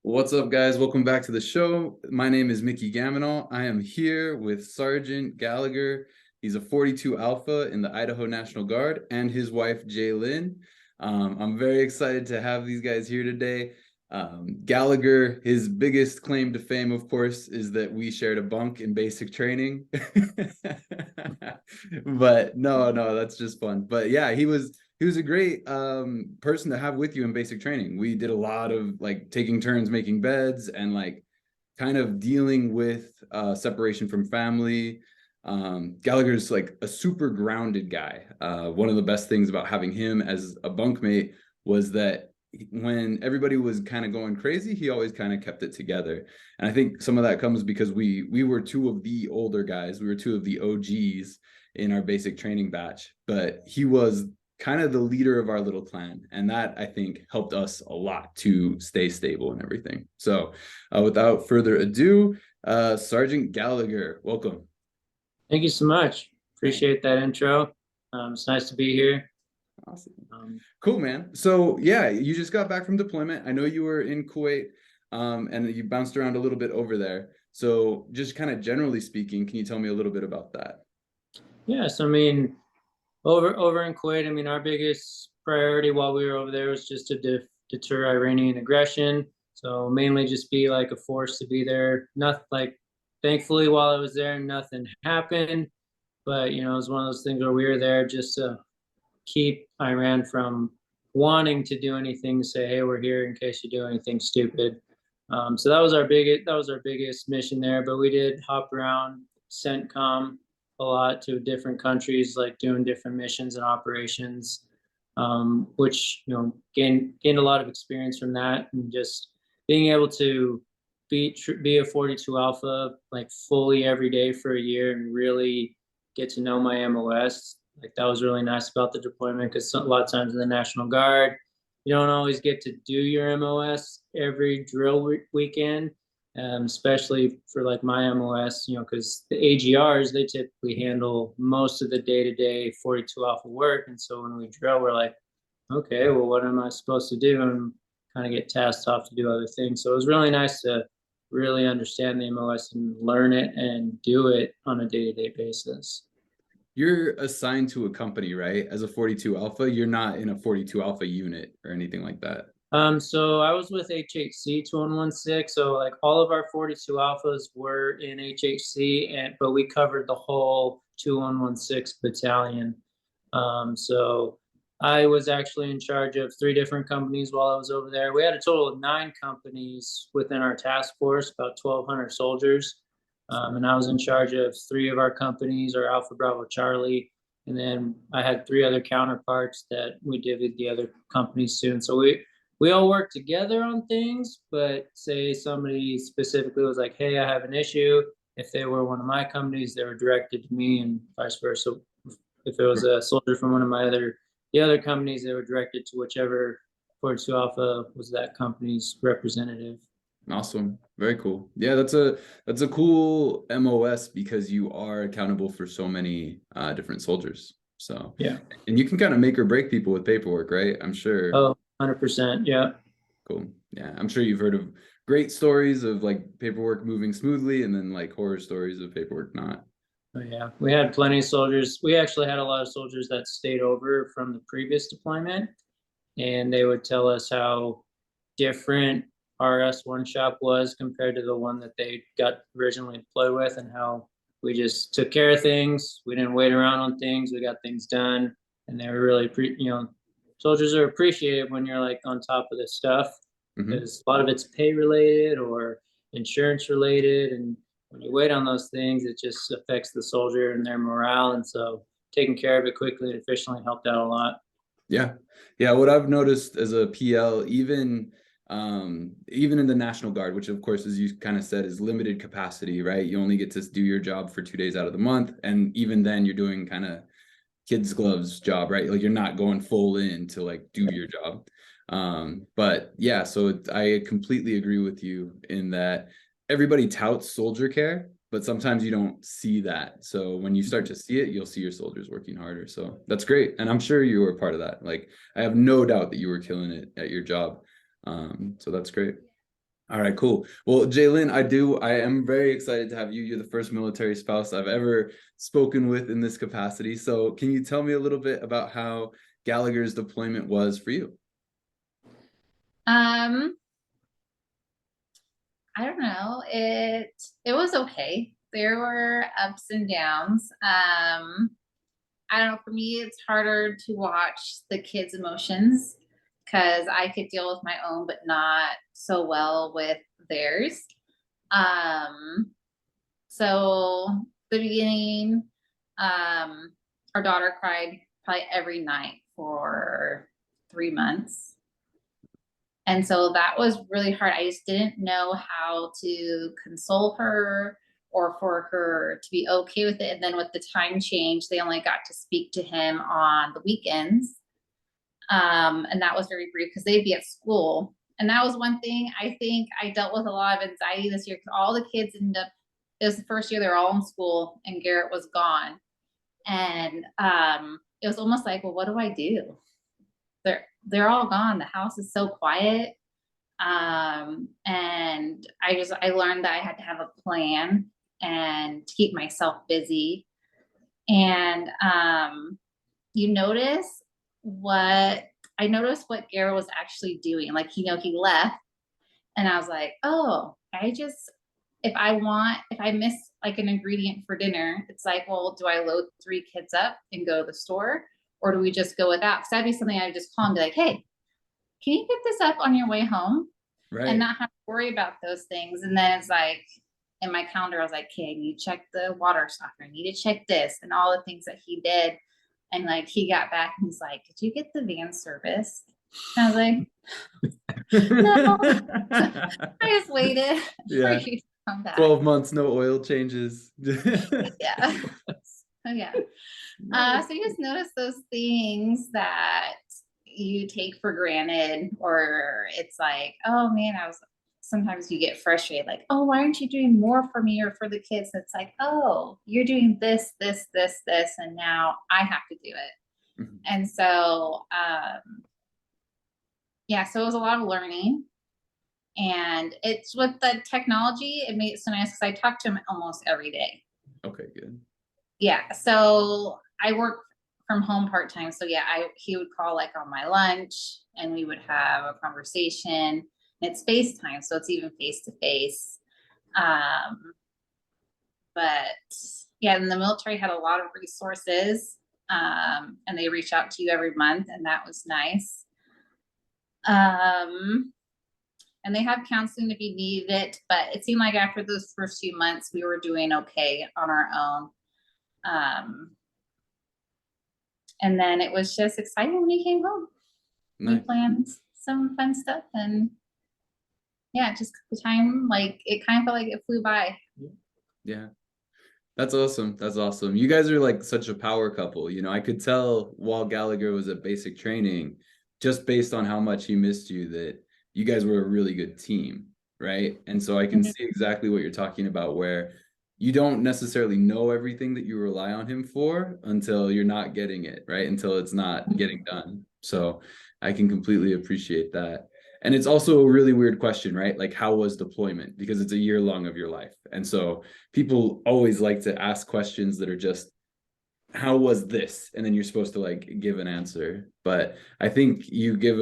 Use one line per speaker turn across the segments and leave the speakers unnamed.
What's up, guys? Welcome back to the show. My name is Mickey Gaminal. I am here with Sergeant Gallagher. He's a 42 Alpha in the Idaho National Guard, and his wife, Jaylynn. I'm very excited to have these guys here today. Gallagher, his biggest claim to fame, of course, is that we shared a bunk in basic training. But no, that's just fun. But yeah, he was a great person to have with you in basic training. We did a lot of like taking turns making beds and like kind of dealing with separation from family. Gallagher's like a super grounded guy. One of the best things about having him as a bunkmate was that when everybody was kind of going crazy, he always kind of kept it together. And I think some of that comes because we were two of the older guys. We were two of the OGs in our basic training batch, but he was kind of the leader of our little clan. And that, I think, helped us a lot to stay stable and everything. So without further ado, Sergeant Gallagher, welcome.
Thank you so much. Appreciate that intro. It's nice to be here.
Awesome. Cool, man. So yeah, you just got back from deployment. I know you were in Kuwait, and you bounced around a little bit over there. So just kind of generally speaking, can you tell me a little bit about that?
Yes, I mean, over in Kuwait, I mean, our biggest priority while we were over there was just to deter Iranian aggression. So mainly just be like a force to be there. Nothing like, thankfully, while I was there, nothing happened. But it was one of those things where we were there just to keep Iran from wanting to do anything. Say, hey, we're here in case you do anything stupid. So that was our biggest mission there. But we did hop around CENTCOM a lot to different countries, like doing different missions and operations, which gained a lot of experience from that, and just being able to be a 42 Alpha like fully every day for a year and really get to know my MOS. Like that was really nice about the deployment, because a lot of times in the National Guard, you don't always get to do your MOS every drill weekend, especially for like my MOS, because the AGRs, they typically handle most of the day-to-day 42 Alpha work. And so when we drill, we're like, okay, well, what am I supposed to do? And kind of get tasked off to do other things. So it was really nice to really understand the MOS and learn it and do it on a day-to-day basis.
You're assigned to a company, right? As a 42 Alpha, you're not in a 42 Alpha unit or anything like that.
So I was with HHC 2116. So like all of our 42 Alphas were in HHC, but we covered the whole 2116 battalion. So I was actually in charge of 3 different companies while I was over there. We had a total of 9 companies within our task force, about 1,200 soldiers. And I was in charge of 3 of our companies, our Alpha Bravo Charlie. And then I had 3 other counterparts that we divvied the other companies to. And so we all worked together on things, but say somebody specifically was like, hey, I have an issue. If they were one of my companies, they were directed to me, and vice versa. If it was a soldier from one of the other companies, they were directed to whichever 42 Alpha was that company's representative.
Awesome. Very cool. Yeah, that's a cool MOS because you are accountable for so many different soldiers. So
yeah.
And you can kind of make or break people with paperwork, right? I'm sure.
Oh, 100%. Yeah.
Cool. Yeah. I'm sure you've heard of great stories of like paperwork moving smoothly and then like horror stories of paperwork not.
Oh, yeah. We had plenty of soldiers. We actually had a lot of soldiers that stayed over from the previous deployment, and they would tell us how different our S1 shop was compared to the one that they got originally deployed with, and how we just took care of things. We didn't wait around on things. We got things done, and they were really, soldiers are appreciated when you're like on top of this stuff, because a lot of it's pay related or insurance related, and when you wait on those things, it just affects the soldier and their morale. And so taking care of it quickly and efficiently helped out a lot.
Yeah. What I've noticed as a PL, even in the National Guard, which of course, as you kind of said, is limited capacity, right? You only get to do your job for 2 days out of the month. And even then you're doing kind of kids gloves job, right? Like you're not going full in to like do your job. But yeah, so I completely agree with you in that everybody touts soldier care, but sometimes you don't see that. So when you start to see it, you'll see your soldiers working harder. So that's great. And I'm sure you were part of that. Like, I have no doubt that you were killing it at your job. So that's great. All right, cool. Well, Jaylynn, I am very excited to have you. You're the first military spouse I've ever spoken with in this capacity. So can you tell me a little bit about how Gallagher's deployment was for you?
Um, I don't know. It was okay. There were ups and downs. I don't know. For me, it's harder to watch the kids' emotions because I could deal with my own, but not so well with theirs. Um, so the beginning, our daughter cried probably every night for 3 months. And so that was really hard. I just didn't know how to console her or for her to be okay with it. And then with the time change, they only got to speak to him on the weekends. And that was very brief because they'd be at school. And that was one thing I think I dealt with a lot of anxiety this year because all the kids ended up, it was the first year they were all in school and Garrett was gone. And it was almost like, well, what do I do? They're all gone. The house is so quiet. And I learned that I had to have a plan and to keep myself busy. And you notice what Garrett was actually doing. Like, he left and I was like, oh, if I miss like an ingredient for dinner, it's like, well, do I load 3 kids up and go to the store? Or do we just go without? Because that'd be something I would just call and be like, hey, can you get this up on your way home?
Right.
And not have to worry about those things. And then it's like in my calendar, I was like, okay, I need to check the water softener. I need to check this and all the things that he did. And like, he got back and he's like, did you get the van service? And I was like, no, I just waited
Yeah.
for you to come back.
12 months, no oil changes.
Yeah. Oh yeah. So you just notice those things that you take for granted, or it's like, oh man, sometimes you get frustrated, like, oh, why aren't you doing more for me or for the kids? And it's like, oh, you're doing this, and now I have to do it.
Mhm.
And so, yeah, so it was a lot of learning. And it's with the technology, it made it so nice because I talk to him almost every day.
Okay, good.
Yeah, so I work from home part-time. So yeah, he would call like on my lunch and we would have a conversation. It's FaceTime, so it's even face-to-face. But yeah, and the military had a lot of resources, and they reach out to you every month, and that was nice. And they have counseling if you needed it, but it seemed like after those first few months, we were doing okay on our own. And then it was just exciting when he came home.
Nice.
We planned some fun stuff, and yeah, just the time, like, it kind of felt like it flew by.
Yeah. That's awesome. That's awesome. You guys are like such a power couple. I could tell while Gallagher was at basic training, just based on how much he missed you, that you guys were a really good team, right? And so I can see exactly what you're talking about, where you don't necessarily know everything that you rely on him for until you're not getting it, right? Until it's not getting done. So I can completely appreciate that. And it's also a really weird question, right? Like, how was deployment? Because it's a year long of your life. And so people always like to ask questions that are just, how was this? And then you're supposed to like give an answer. But I think you give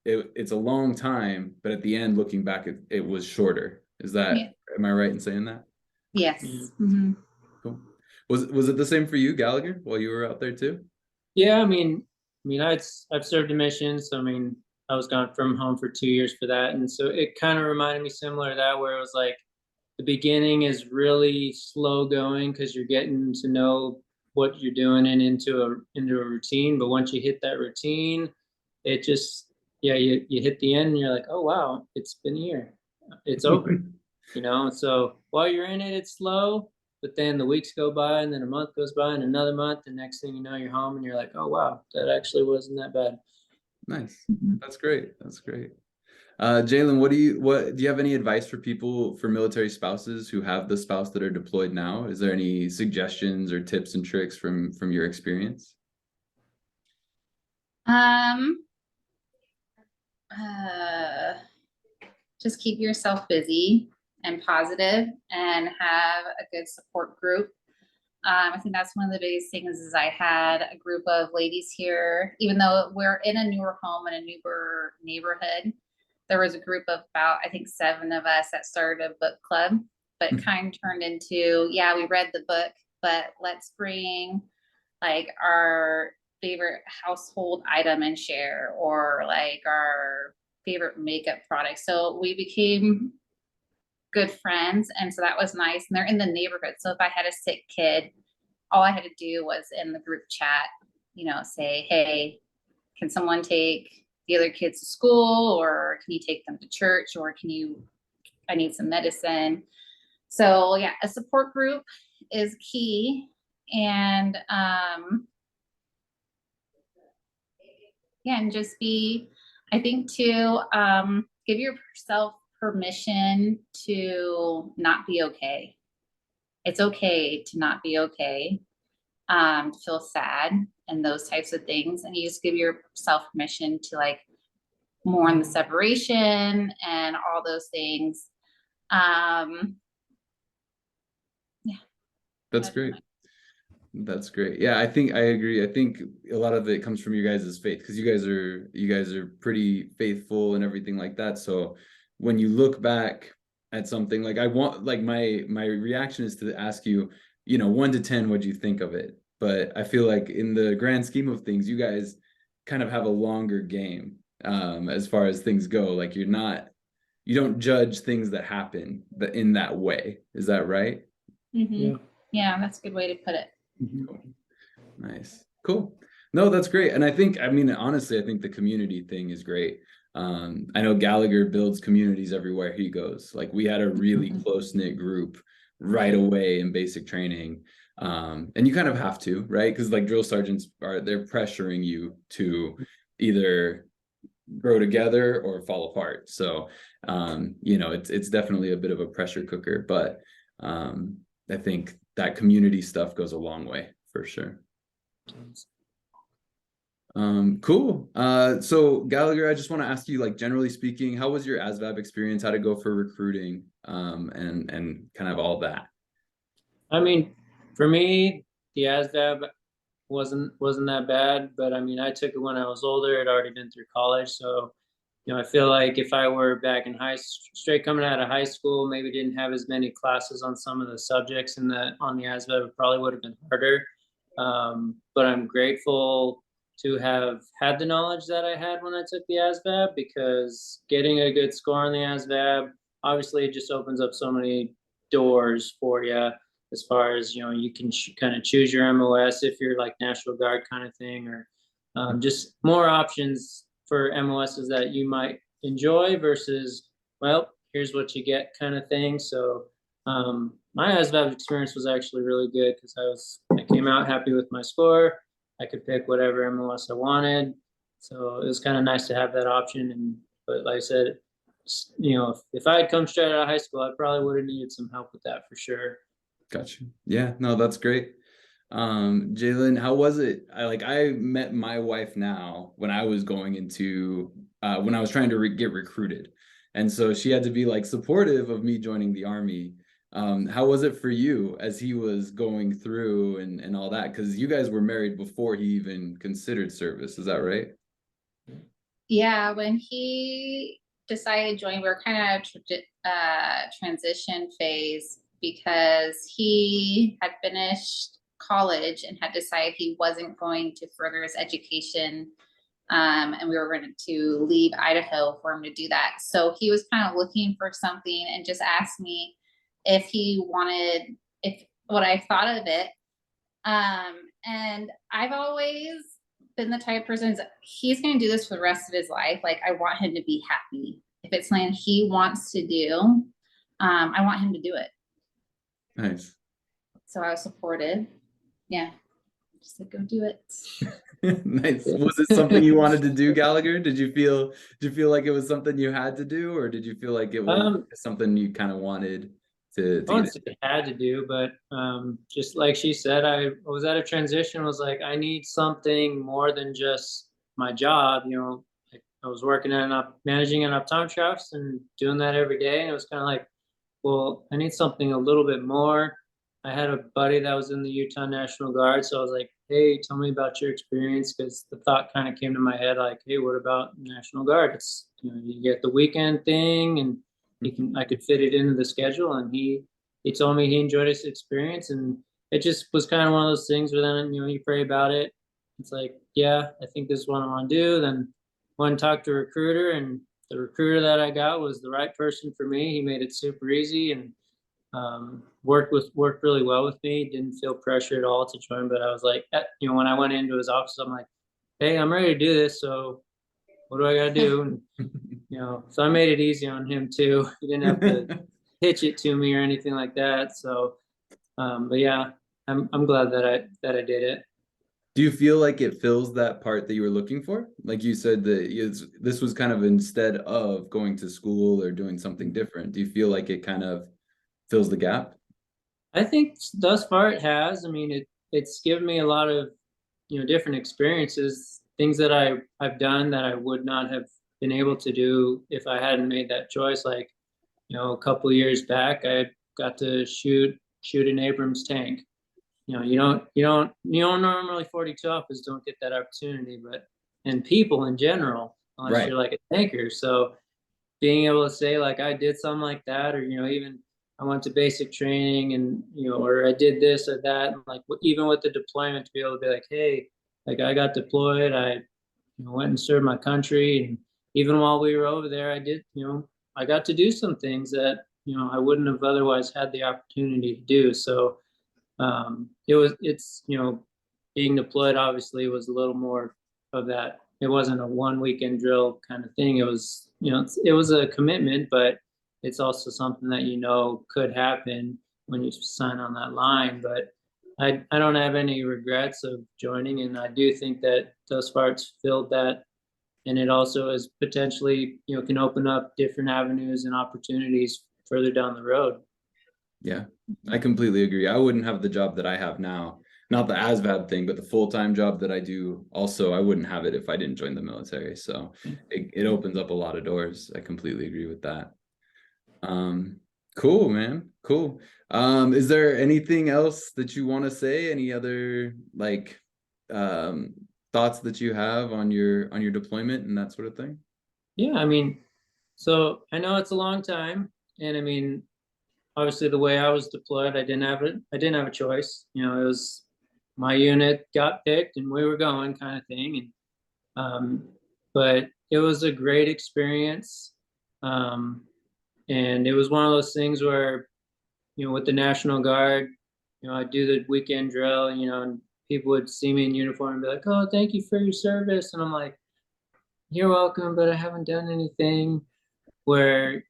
it's a long time, but at the end, looking back, it was shorter. Am I right in saying that?
Yes.
Mm-hmm.
Cool. Was it the same for you, Gallagher, while you were out there too?
Yeah, I've served a mission, so I was gone from home for 2 years for that, and so it kind of reminded me similar to that, where it was like the beginning is really slow going because you're getting to know what you're doing and into a routine. But once you hit that routine, it just you hit the end and you're like, oh wow, it's been a year, it's over. So while you're in it, it's slow, but then the weeks go by and then a month goes by and another month, and next thing you know, you're home and you're like, oh wow, that actually wasn't that bad.
Nice. That's great. Jaylynn, do you have any advice for people, for military spouses who have the spouse that are deployed now? Is there any suggestions or tips and tricks from your experience?
just keep yourself busy and positive and have a good support group. I think that's one of the biggest things is I had a group of ladies here, even though we're in a newer home in a newer neighborhood, there was a group of about, I think 7 of us that started a book club, but it kind of turned into, yeah, we read the book, but let's bring like our favorite household item and share, or like our favorite makeup product. So we became good friends. And so that was nice. And they're in the neighborhood. So if I had a sick kid, all I had to do was in the group chat, say, hey, can someone take the other kids to school, or can you take them to church, or I need some medicine. So yeah, a support group is key. And and just I think too, give yourself permission to not be okay. It's okay to not be okay, to feel sad and those types of things. And you just give yourself permission to like mourn the separation and all those things.
That's great. That's great. Yeah, I think I agree. I think a lot of it comes from you guys' faith, because you guys are pretty faithful and everything like that. So when you look back at something, like my reaction is to ask you, 1 to 10, what do you think of it? But I feel like in the grand scheme of things, you guys kind of have a longer game as far as things go. Like you don't judge things that happen in that way. Is that right?
Mm-hmm. Yeah, that's a good way to put it.
Cool. Nice. Cool. No, that's great. And honestly, I think the community thing is great. I know Gallagher builds communities everywhere he goes. Like we had a really close-knit group right away in basic training. And you kind of have to, right? Because like drill sergeants they're pressuring you to either grow together or fall apart. So it's definitely a bit of a pressure cooker, but I think that community stuff goes a long way for sure. Cool. So Gallagher, I just want to ask you, like, generally speaking, how was your ASVAB experience? How'd it go for recruiting? And kind of all that.
I mean, for me, the ASVAB wasn't that bad, but I took it when I was older. I'd already been through college, so I feel like if I were back in straight coming out of high school, maybe didn't have as many classes on some of the subjects on the ASVAB, it probably would have been harder. But I'm grateful to have had the knowledge that I had when I took the ASVAB, because getting a good score on the ASVAB, obviously it just opens up so many doors for you, as far as, you can kind of choose your MOS if you're like National Guard kind of thing, or just more options for MOSs that you might enjoy versus, well, here's what you get kind of thing. So my ASVAB experience was actually really good, because I came out happy with my score. I could pick whatever MOS I wanted. So it was kind of nice to have that option. But like I said, if I had come straight out of high school, I probably would have needed some help with that for sure.
Gotcha. Yeah, no, that's great. Jaylynn, how was it? I met my wife now when I was going into when I was trying to get recruited, and so she had to be like supportive of me joining the Army. How was it for you as he was going through and all that? Because you guys were married before he even considered service. Is that right?
Yeah, when he decided to join, we were kind of transition phase, because he had finished college and had decided he wasn't going to further his education. And we were going to leave Idaho for him to do that. So he was kind of looking for something and just asked me what I thought of it. And I've always been the type of person, he's going to do this for the rest of his life. Like, I want him to be happy. If it's something he wants to do, I want him to do it.
Nice.
So I was supportive. Yeah. Just like, go do it.
Nice. Was it something you wanted to do, Gallagher? Did you feel like it was something you had to do, or did you feel like it was something you kind of wanted to
honestly had to do? But just like she said, I was at a transition, was like, I need something more than just my job. I was working managing an optometry office and doing that every day. And it was kind of like, well, I need something a little bit more. I had a buddy that was in the Utah National Guard. So I was like, hey, tell me about your experience. Because the thought kind of came to my head, like, hey, what about National Guard? It's, you get the weekend thing, and I could fit it into the schedule. And he told me he enjoyed his experience, and it just was kind of one of those things where then, you pray about it. It's like, yeah, I think this is what I want to do. Then went and talked to a recruiter, and the recruiter that I got was the right person for me. He made it super easy, and worked really well with me. Didn't feel pressure at all to join, but I was like, when I went into his office, I'm like, hey, I'm ready to do this. So what do I got to do? And, so I made it easy on him too. He didn't have to pitch it to me or anything like that. So, but yeah, I'm glad that I did it.
Do you feel like it fills that part that you were looking for? Like you said that this was kind of instead of going to school or doing something different. Do you feel like it kind of fills the gap?
I think thus far it has. I mean, it's given me a lot of, different experiences, things that I've done that I would not have been able to do if I hadn't made that choice. Like, a couple of years back, I got to shoot an Abrams tank. You don't normally 42 officers don't get that opportunity, and people in general, unless
Right.
you're like a tanker. So being able to say like I did something like that, or even I went to basic training and or I did this or that, and like even with the deployment to be able to be like, hey, like I got deployed, I went and served my country, and even while we were over there, I did I got to do some things that I wouldn't have otherwise had the opportunity to do. So it's being deployed obviously was a little more of that. It wasn't a one weekend drill kind of thing. It was it was a commitment, but it's also something that could happen when you sign on that line. But I don't have any regrets of joining, and I do think that thus far it's filled that, and it also is potentially can open up different avenues and opportunities further down the road.
Yeah, I completely agree. I wouldn't have the job that I have now, not the ASVAB thing, but the full-time job that I do also, I wouldn't have it if I didn't join the military. So it opens up a lot of doors. I completely agree with that. Cool, man. Cool. Is there anything else that you want to say? Any other like thoughts that you have on your deployment and that sort of thing?
Yeah, I mean, so I know it's a long time, and I mean, obviously the way I was deployed, I didn't have a choice. It was my unit got picked and we were going kind of thing. And but it was a great experience. And it was one of those things where, with the National Guard, I do the weekend drill, and people would see me in uniform and be like, oh, thank you for your service. And I'm like, you're welcome, but I haven't done anything. Where,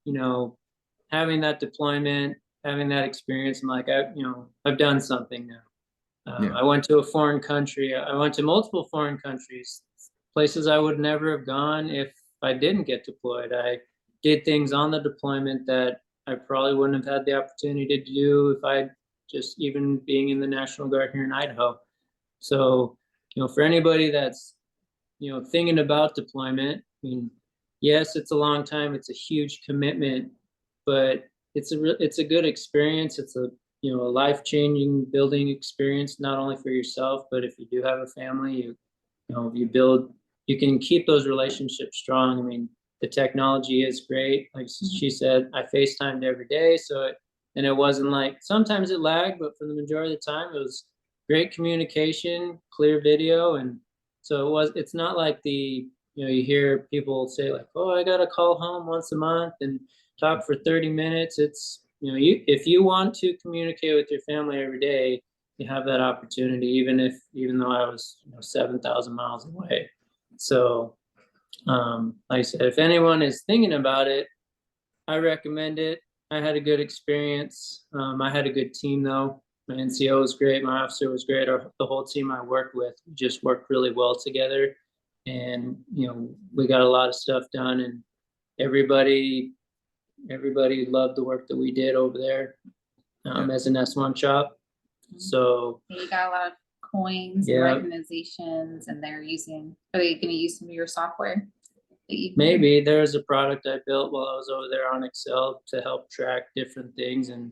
having that deployment, having that experience, I'm like, I've done something now.
Yeah.
I went to a foreign country. I went to multiple foreign countries, places I would never have gone if I didn't get deployed. I did things on the deployment that I probably wouldn't have had the opportunity to do if I just even being in the National Guard here in Idaho. So, for anybody that's, thinking about deployment, I mean, yes, it's a long time. It's a huge commitment, but it's a good experience. It's a a life-changing building experience, not only for yourself, but if you do have a family, you can keep those relationships strong. I mean, the technology is great. Like she said, I FaceTimed every day, and it wasn't like sometimes it lagged, but for the majority of the time, it was great communication, clear video, and so it's not like you hear people say like, oh, I got to call home once a month and talk for 30 minutes. It's, if you want to communicate with your family every day, you have that opportunity, even though I was 7,000 miles away. So, like I said, if anyone is thinking about it, I recommend it. I had a good experience. I had a good team though. My NCO was great. My officer was great. The whole team I worked with just worked really well together. And, we got a lot of stuff done, and everybody loved the work that we did over there as an S1 shop. So
you got a lot of coins and recognizations, and are they going to use some of your software?
Maybe there's a product I built while I was over there on Excel to help track different things, and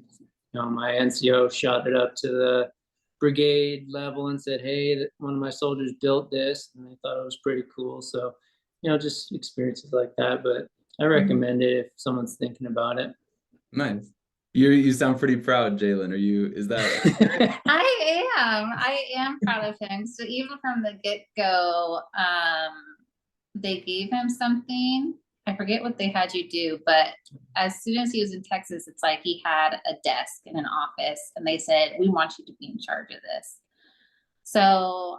my NCO shot it up to the brigade level and said, "Hey, one of my soldiers built this," and they thought it was pretty cool. So, just experiences like that. But I recommend it if someone's thinking about it.
Nice. You sound pretty proud, Jaylynn. Is that?
I am proud of him. So even from the get-go, they gave him something. I forget what they had you do, but as soon as he was in Texas, it's like he had a desk in an office and they said, "We want you to be in charge of this." So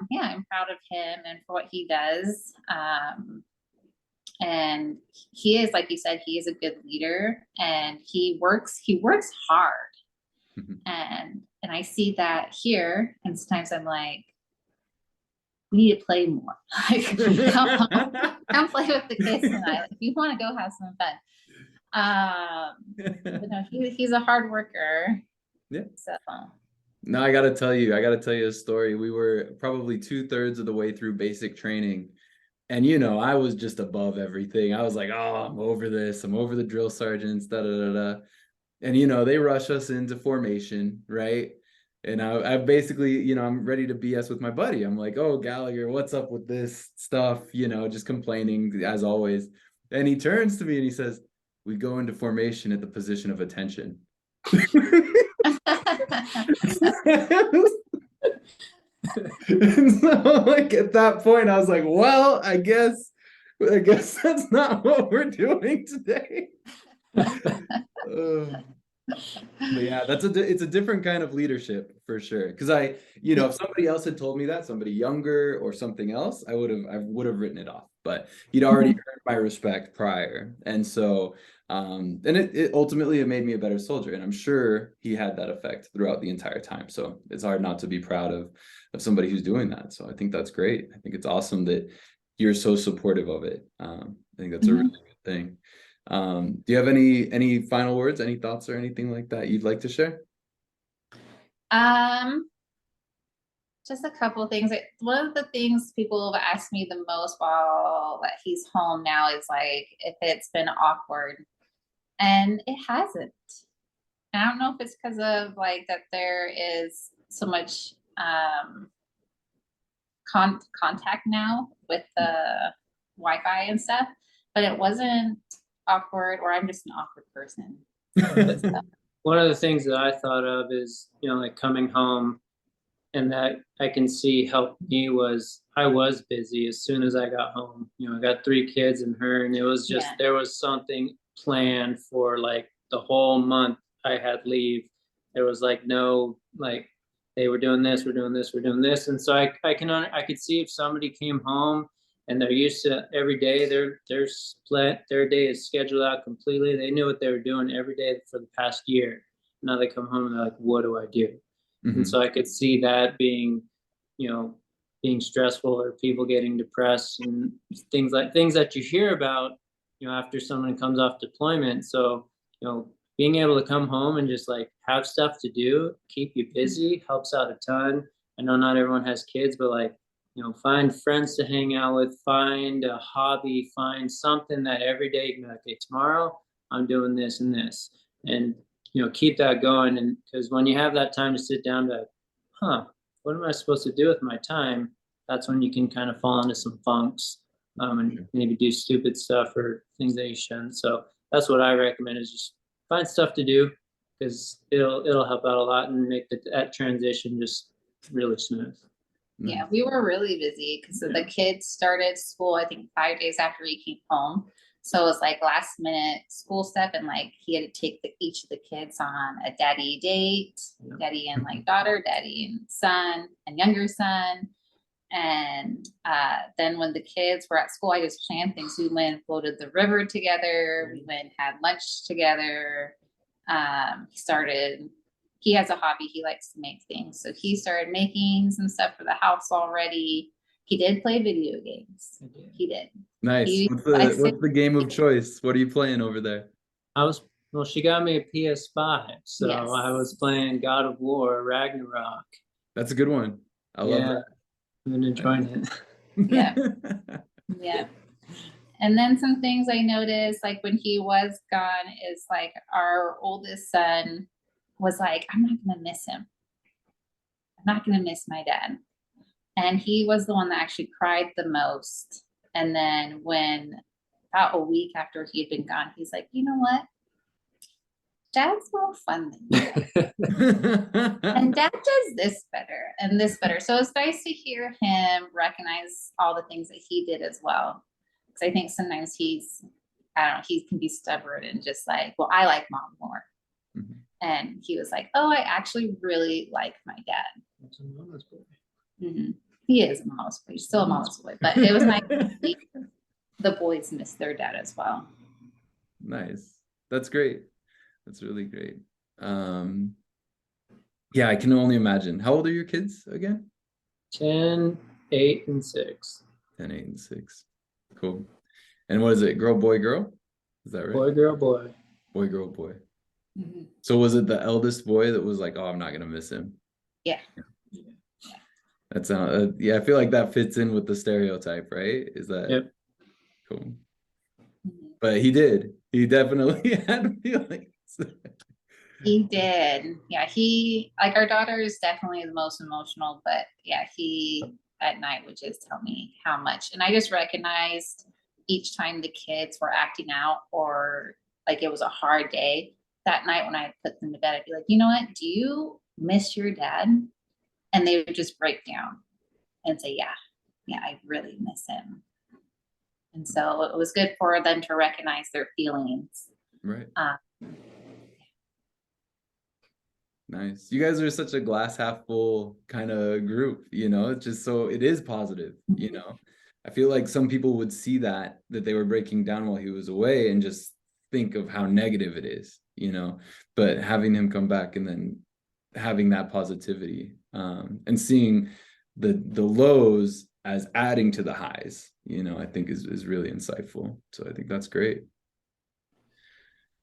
yeah, I'm proud of him and for what he does. And he is, like you said, he is a good leader, and he works hard. And I see that here, and sometimes I'm like, we need to play more. Like, come play with the kids tonight. If you want to go have some fun. But no, he's a hard worker.
Yeah.
So.
No, I gotta tell you a story. We were probably 2/3 of the way through basic training. And, I was just above everything. I was like, "Oh, I'm over this. I'm over the drill sergeants, da, da, da, da." And, they rush us into formation, right? And I basically, I'm ready to BS with my buddy. I'm like, "Oh, Gallagher, what's up with this stuff?" Just complaining as always. And he turns to me and he says, "We go into formation at the position of attention." And so, like, at that point, I was like, "Well, I guess that's not what we're doing today." But yeah, it's a different kind of leadership for sure. Because if somebody else had told me that, somebody younger or something else, I would have written it off. But he'd already earned my respect prior, and so and it ultimately made me a better soldier, and I'm sure he had that effect throughout the entire time. So it's hard not to be proud of somebody who's doing that. So I think that's great. I think it's awesome that you're so supportive of it. I think that's a really good thing. Do you have any final words, any thoughts or anything like that you'd like to share?
Just a couple of things. One of the things people have asked me the most while that he's home now is like if it's been awkward, and it hasn't. And I don't know if it's because of like that there is so much contact now with the Wi-Fi and stuff, but it wasn't awkward, or I'm just an awkward person.
One of the things that I thought of is, like coming home, and that I can see helped me was I was busy as soon as I got home. I got 3 kids and her, and it was just, there was something planned for like the whole month I had leave. There was like no, like, hey, we're doing this, we're doing this, we're doing this. And so I could see if somebody came home and they're used to every day, they're split, their day is scheduled out completely. They knew what they were doing every day for the past year. Now they come home and they're like, what do I do? And so I could see that being, being stressful, or people getting depressed and things that you hear about, after someone comes off deployment. So, being able to come home and just like have stuff to do, keep you busy, helps out a ton. I know not everyone has kids, but like, find friends to hang out with, find a hobby, find something that every day you can be like, okay, tomorrow I'm doing this and this. And keep that going. And because when you have that time to sit down to, what am I supposed to do with my time? That's when you can kind of fall into some funks and maybe do stupid stuff or things that you shouldn't. So that's what I recommend, is just find stuff to do, because it'll help out a lot and make that transition just really smooth.
Yeah, we were really busy because the kids started school, I think 5 days after we came home. So it was like last minute school stuff, and like he had to take each of the kids on a daddy date, daddy and like daughter, daddy and son and younger son. And then when the kids were at school, I just planned things. We went and floated the river together. We went and had lunch together. He has a hobby. He likes to make things. So he started making some stuff for the house already. He did play video games. He did.
Nice. What's the game of choice? What are you playing over there?
She got me a PS5. So yes. I was playing God of War, Ragnarok.
That's a good one. I love that.
I've been enjoying it.
Yeah. Yeah. And then some things I noticed, like when he was gone, is like our oldest son was like, I'm not going to miss him. I'm not going to miss my dad. And he was the one that actually cried the most. And then when about a week after he had been gone, he's like, you know what? Dad's more fun than you. And dad does this better and this better. So it's nice to hear him recognize all the things that he did as well. Because I think sometimes I don't know, he can be stubborn and just like, well, I like mom more. Mm-hmm. And he was like, oh, I actually really like my dad.
That's a mama's boy.
Mm-hmm. He is a mama's boy. He's still a mama's boy. But it was nice to see the boys miss their dad as well.
Nice. That's great. That's really great. Yeah, I can only imagine. How old are your kids again?
10, 8, and 6.
10, 8, and 6. Cool. And what is it? Girl, boy, girl? Is that right?
Boy, girl, boy.
Boy, girl, boy.
Mm-hmm.
So was it the eldest boy that was like, oh, I'm not going to miss him?
Yeah.
That's yeah, I feel like that fits in with the stereotype, right? Is that
Yep.
Cool? But he did. He definitely had feelings.
He did. Yeah, like our daughter is definitely the most emotional, but yeah, he at night would just tell me how much. And I just recognized each time the kids were acting out or like it was a hard day that night when I put them to bed, I'd be like, you know what? Do you miss your dad? And they would just break down and say, yeah, I really miss him. And so it was good for them to recognize their feelings.
Right. Nice. You guys are such a glass half full kind of group, it's just so it is positive, I feel like some people would see that they were breaking down while he was away and just think of how negative it is, but having him come back and then having that positivity and seeing the lows as adding to the highs, I think is really insightful. So I think that's great.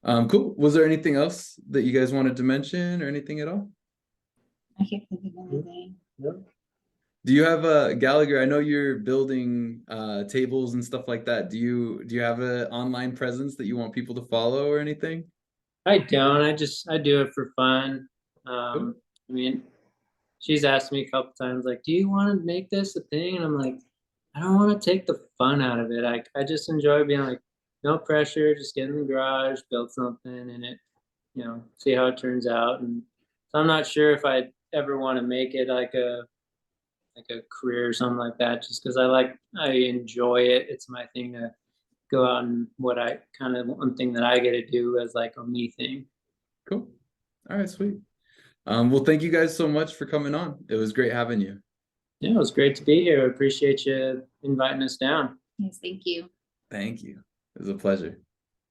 Cool. Was there anything else that you guys wanted to mention or anything at all?
I can't think of anything.
No.
Do you have Gallagher? I know you're building tables and stuff like that. Do you have an online presence that you want people to follow or anything?
I don't. I do it for fun. I mean, she's asked me a couple times, like, do you want to make this a thing? And I'm like, I don't want to take the fun out of it. I just enjoy being like, no pressure, just get in the garage, build something in it, see how it turns out. And so I'm not sure if I'd ever want to make it like a career or something like that, just because I enjoy it. It's my thing to go out and one thing that I get to do as like a me thing.
Cool. All right, sweet. Well, thank you guys so much for coming on. It was great having you.
Yeah, it was great to be here. I appreciate you inviting us down.
Yes, thank you.
Thank you. It was a pleasure.